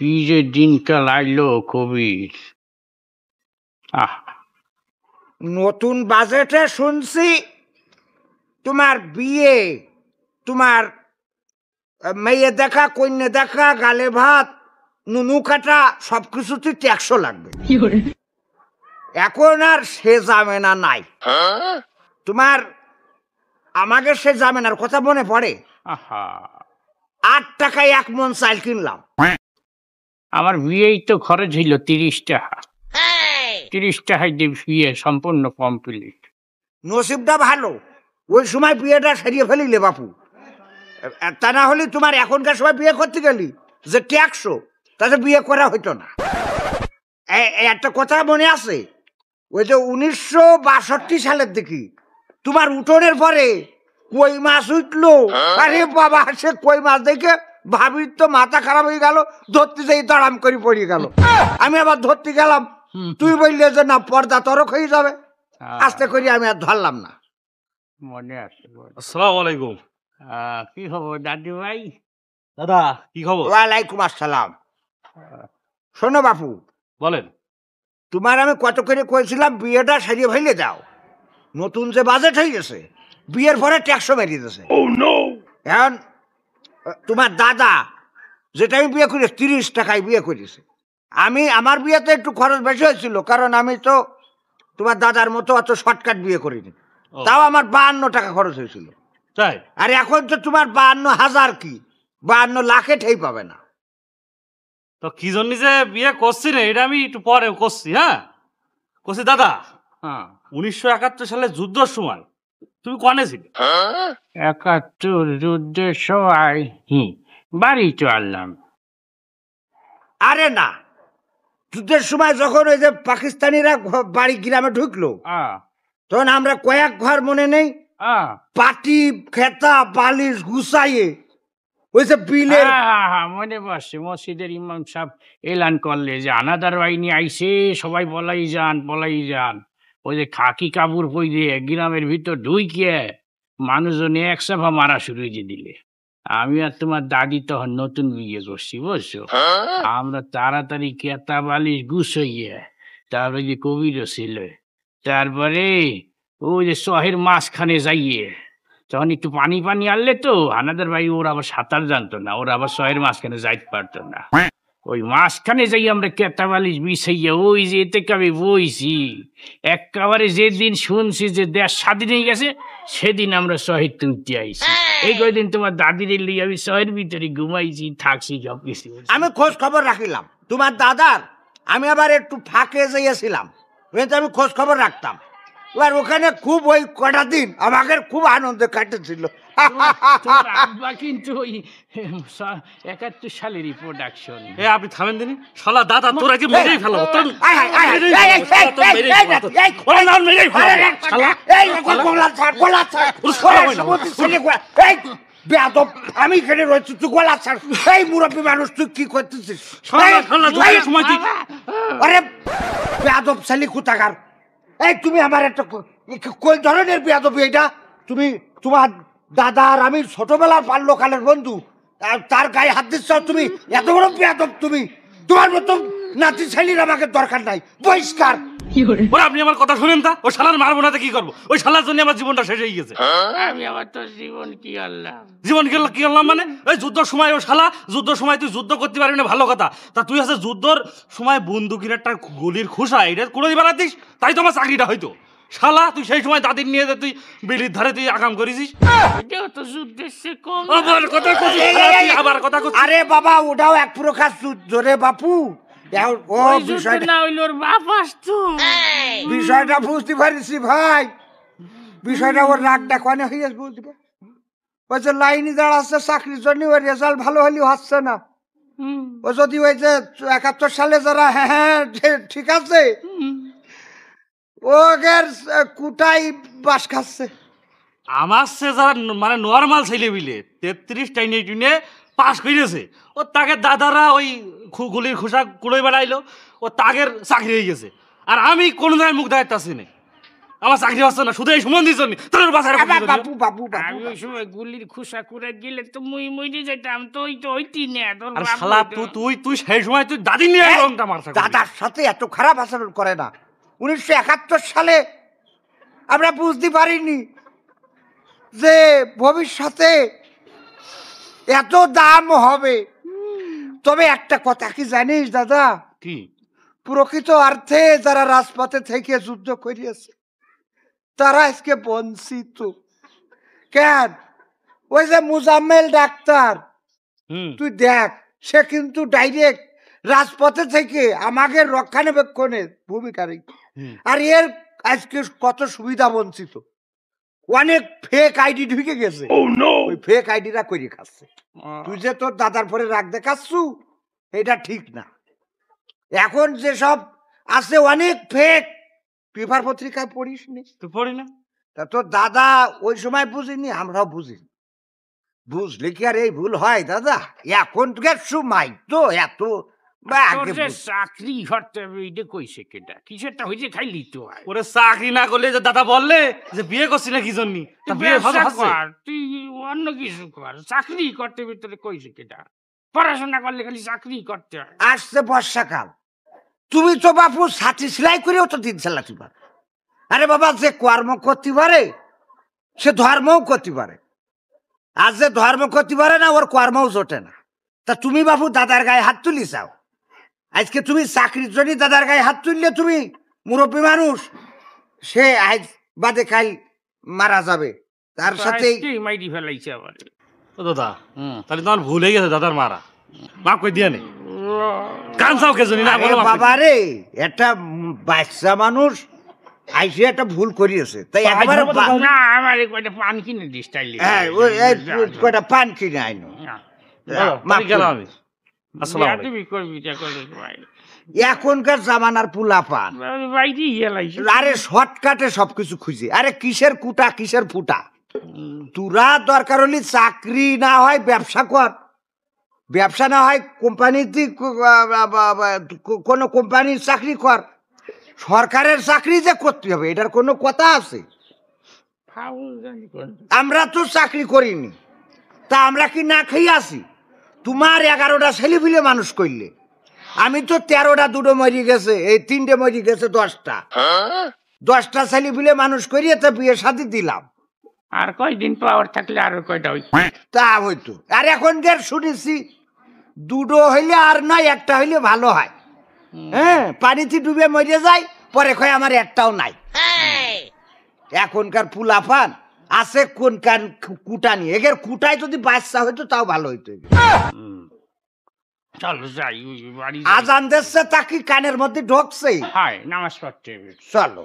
কি যে দিনকাল আইলো কবির। নতুন বাজেটে শুনছি তোমার বিয়ে, তোমার মেয়ে দেখা, কন্যা দেখা, গালে ভাত, নুনু কাটা সবকিছুতে ট্যাক্সও লাগবে। এখন আর সে জামেনা নাই। তোমার আমাকে সে জামেনার কথা মনে পড়ে? 8 টাকায় 1 মন চাল কিনলাম। আমার বিয়েই তো খরচ হইল 30 টাকা। 30 টাকায় দিয়ে বিয়ে সম্পূর্ণ কমপ্লিট। নসিবটা ভালো, ওই সময় বিয়েটা সারিয়ে ফেলিলে বাপু। তা না হলে তোমার এখনকার সময় বিয়ে করতে গেলি যে ট্যাক্সও, তাতে বিয়ে করা হইতো না। একটা কথা মনে আছে, ওই যে 1962 সালের দেখি তোমার উঠোনের পরে কই মাছ উঠলো। আরে বাবা, সে কই মাছ দেখে ভাবির তো মাথা খারাপ হয়ে গেল, ধরতে যাই দাঁড়াম করে পড়ে গেল। আমি আবার ধরতে গেলাম, তুই বললে যে না পর্দা তরক হয়ে যাবে, আস্তে করি আমি আর ধরলাম না। মনে আছে। আসসালামু আলাইকুম। কি খবর দাদু ভাই? দাদা কি খবর? ওয়ালাইকুম আসসালাম। শোনো বাপু, বলেন। তোমার আমি কত করে কইছিলাম বিয়েটা সারিয়ে ফেলে যাও। নতুন যে বাজেট হয়ে গেছে, বিয়ের পরে ট্যাক্সও মেরিয়ে দিয়েছে। এখন তোমার দাদা, যেটা আমি বিয়ে করি 30 টাকায় বিয়ে করেছে। আমার বিয়েতে একটু খরচ বেশি হয়েছিল, কারণ আমি তো তোমার দাদার মতো অত শর্টকাট বিয়ে করিনি। তাও আমার 52 টাকা খরচ হয়েছিল। তাই? আর এখন তো তোমার 52,000 কি 52 লাখে ঠেই পাবে না। তো কি জন্য যে বিয়ে করছি না, এটা আমি একটু পরে করছি। করছি দাদা। 1971 সালে যুদ্ধের সময় তুমি কনে ছিলে? 71 যুদ্ধের সময় বাড়ি চললাম। আরে না, যুদ্ধের সময় যখন ওই যে পাকিস্তানিরা বাড়ি গ্রামে ঢুকলো, তখন আমরা কয়েক ঘর মনে নেই পাটি খেতা বালিশ গুছাইয়ে ওই যে বিলের। মনে পড়ছে, মসজিদের ইমাম সাহেব এলান করলে যে আনাদার বাহিনী আইছে, সবাই বলাই যান। ওই যে খাকি কাপড় পরে গ্রামের ভিতর ঢুকিয়ে মানুষজন এক সাফা মারা শুরু হয়ে দিলে। আমি আর তোমার দাদি তখন নতুন বিয়ে করছি, বুঝছো। আমরা তাড়াতাড়ি কেতা বালিশ গুছাইয়ে, তারপরে যে কবিরও ছিল, তারপরে ওই যে শহের মাঝখানে যাইয়ে তখন একটু পানি আনলে তো আনাদের ভাই ওরা আবার সাঁতার জানতো না, ওরা আবার শহের মাঝখানে যাইতে পারতো না। ওই মাঝখানে যাই আমরা কেতা বালিশ বিছাইয়া ওই যে এতে আমি বইছি। একেবারে যেদিন শুনছি যে দেশ স্বাধীন হয়ে গেছে, সেদিন আমরা শহীদ তুলতে আইছি। এই কয়দিন তোমার দাদির লিয়ে আমি শহরের ভিতরে ঘুমাইছি, থাকছি, সব কিছু। আমি খোঁজ খবর রাখিলাম তোমার দাদার। আমি আবার একটু ফাঁকে যাইয়াছিলাম, আমি খোঁজ খবর রাখতাম। এবার ওখানে খুব ওই কটা দিন আমাকে খুব আনন্দে কাটেছিল। কিন্তু ওই 71 সালেরই প্রোডাকশন। আপনি থামেন দিনি, শালা দাদা তোরা কি মেরেই ফেলো। আমি এখানে রয়েছি, তুই গোলা ছাড়। এই মুরব্বী মানুষ, তুই কি করতেছিস? আরে বেয়াদব ছেলে কোথাকার! এই তুমি আমার একটা কোন ধরনের বেয়াদবি এটা? তুমি তোমার দাদা আর আমি ছোটবেলার বাল্যকালের বন্ধু, তার গায়ে হাত দিচ্ছ তুমি? এত বড় বেয়াদব তুমি! তোমার মতো নাতি ছেলের আমাকে দরকার নাই, বহিষ্কার। আপনি আমার কথা শুনেন তা? ওই শালার মারবো না, কি করবো? ওই শালার জন্য আমার জীবনটা শেষ হয়ে গেছে। আমি আবার তোর জীবন কি করলাম মানে? ওই যুদ্ধের সময় ও শালা, যুদ্ধের সময় তুই যুদ্ধ করতে পারবি না, ভালো কথা। তা তুই আছে যুদ্ধর সময় বন্দুকের একটা গুলির খোসা এটা করে বেড়াতিস, তাই তো আমার চাকরিটা হয়তো। শালা তুই সেই সময় দাদির নিয়ে তুই বিলির ধারে তুই আকাম করেছিস। আরে বাবা, ওটাও এক প্রকার যুদ্ধ রে বাপু। বিষয়টা বুঝতে পারিস ভাই, বিষয়টা ওর রাগটা কনে হয়ে বুঝতে পার। ওই যে লাইনে দাঁড়াচ্ছে চাকরির জন্য, ওই রেজাল্ট ভালো হলেও হচ্ছে না। ও যদি ওই যে 71 সালে যারা হ্যাঁ ঠিক আছে, ওগের কুটাই বাস খাচ্ছে। আমার সে যারা মানে নর্মাল ছেলে বিলে 33 টাইনে পাস করেছে, ও তাকে দাদারা ওই গুলির খোসা কুড়োই বেড়াইলো, ও তাগের চাকরি হয়ে গেছে। আর আমি কোনো জায়গায় মুখ দেখাইতেছি না। আমার চাকরি হচ্ছে না শুধু এই সময় দিছ নি তোর বাসায় বাপু বাপু বাপু আমি ওই সময় গুলির খুশা করে গেলে তো মুই মরে যেতাম, তো ওই তো হইতি না তোর আর বাপ শালা হইতো। তুই সেই সময় তুই দাদি নিয়ে এই, লঙ্কা মারছ দাদার সাথে এত খারাপ আচরণ করে না। 1971 সালে আমরা বুঝতে পারিনি যে ভবিষ্যতে এত দাম হবে। তবে একটা কথা কি জানিস দাদা, কি প্রকৃত অর্থে যারা রাজপথে থেকে যুদ্ধ করিয়েছে তারা আজকে বঞ্চিত। কেন? ওই যে মুজাম্মেল ডাক্তার, তুই দেখ, সে কিন্তু ডাইরেক্ট রাজপথে থেকে আমাকে রক্ষণাবেক্ষণের ভূমিকা রেখে, আর এর আজকে কত সুবিধা বঞ্চিত। অনেক ফেক আইডি ঢুকে গেছে, ওই ফেক আইডিরা করে খাচ্ছে। তুই যে তোর দাদার পরে রাগ দেখাচ্ছু, এটা ঠিক না। এখন যেসব আছে অনেক ফেক, পেপার পত্রিকায় পড়িস নি? তুই পড়ি না? তা তোর দাদা ওই সময় বুঝিনি, আমরাও বুঝিনি। বুঝলে কি আর এই ভুল হয় দাদা? এখনকার সময় তো এত তোর যে চাকরি করতে হবে এটা কইছে কেটা? কিছু একটা হইছে খাইলি তো হয়। ওরে চাকরি না করলে যে দাদা বললে যে বিয়ে করছি না কি জন্য, তা বিয়ে ব্যবসা হচ্ছে কর, তুই অন্য কিছু কর, চাকরি করতে ভিতরে কইছে কেটা? পড়াশোনা করলে খালি চাকরি করতে হয়। আসছে বর্ষাকাল, তুমি তো বাপু ছাতি সেলাই করেও তো দিন চালাতে পারো। আরে বাবা, যে কর্ম করতে পারে সে ধর্মও করতে পারে, আর যে ধর্ম করতে পারে না ওর কর্মও জোটে না। তা তুমি বাপু দাদার গায়ে হাত তুলি চাও? আজকে তুমি চাকরির জন্য দাদার গায়ে হাত তুললে তুমি মুরব্বী মানুষ, সে আজ বাদে কাল মারা যাবে, তার সাথে মাইরি ফেলাইছে আবার। ও দাদা, তাহলে তোমার ভুল হয়ে গেছে দাদার মারা, মাফ করে দিয়ে নে। কান চাও কে জানি না বলো বাবা রে, একটা বাচ্চা মানুষ আইসে একটা ভুল করিয়েছে, তাই একবারে না আমার কয়টা পান কিনে দিস তাইলে। হ্যাঁ, ওই কয়টা পান কিনে আইনো। গেলাম আমি। আসসালামু আলাইকুম। তুই করবি যা করবি ভাই, এখনকার জামানার পুলা পান বাইরে গেলাইছে। আরে শর্টকাটে সবকিছু খুঁজে। আরে কিসের কুটা কিসের ফুটা? তোরা দরকার হলে চাকরি না হয় ব্যবসা কর, ব্যবসা না হয় কোম্পানিতে কোনো কোম্পানির চাকরি কর। সরকারের চাকরি যে করতে হবে এটার কোনো কথা আছে? আমরা তো চাকরি করিনি, তা আমরা কি না খেয়ে আসি? তোমার 11টা ছেলে ফিলে মানুষ করলে, আমি তো 13টা, 2টো মরি গেছে, এই 3টে মরি গেছে, 10টা ছেলে ফিলে মানুষ করিয়ে তো বিয়ে শাদী দিলাম। আর কয়দিন পাওয়ার থাকলে আরো কয়টা হই তা হইতো। আর এখনকার শুনেছি 2টো হইলে আর নয়, একটা হইলে ভালো হয়। হ্যাঁ, পানিতে ডুবে মরে যায়, পরে কয় আমার একটাও নাই। এখনকার পুলাফান আছে কোন কান কুটা নিয়ে, এগের কুটায় যদি বাচ্চা হইতো তাও ভালো হইতো। চলো যাই বাড়ি। আজান দিচ্ছে তা কি কানের মধ্যে ঢোকছে? হয় নামাজ পড়তে হবে। চলো।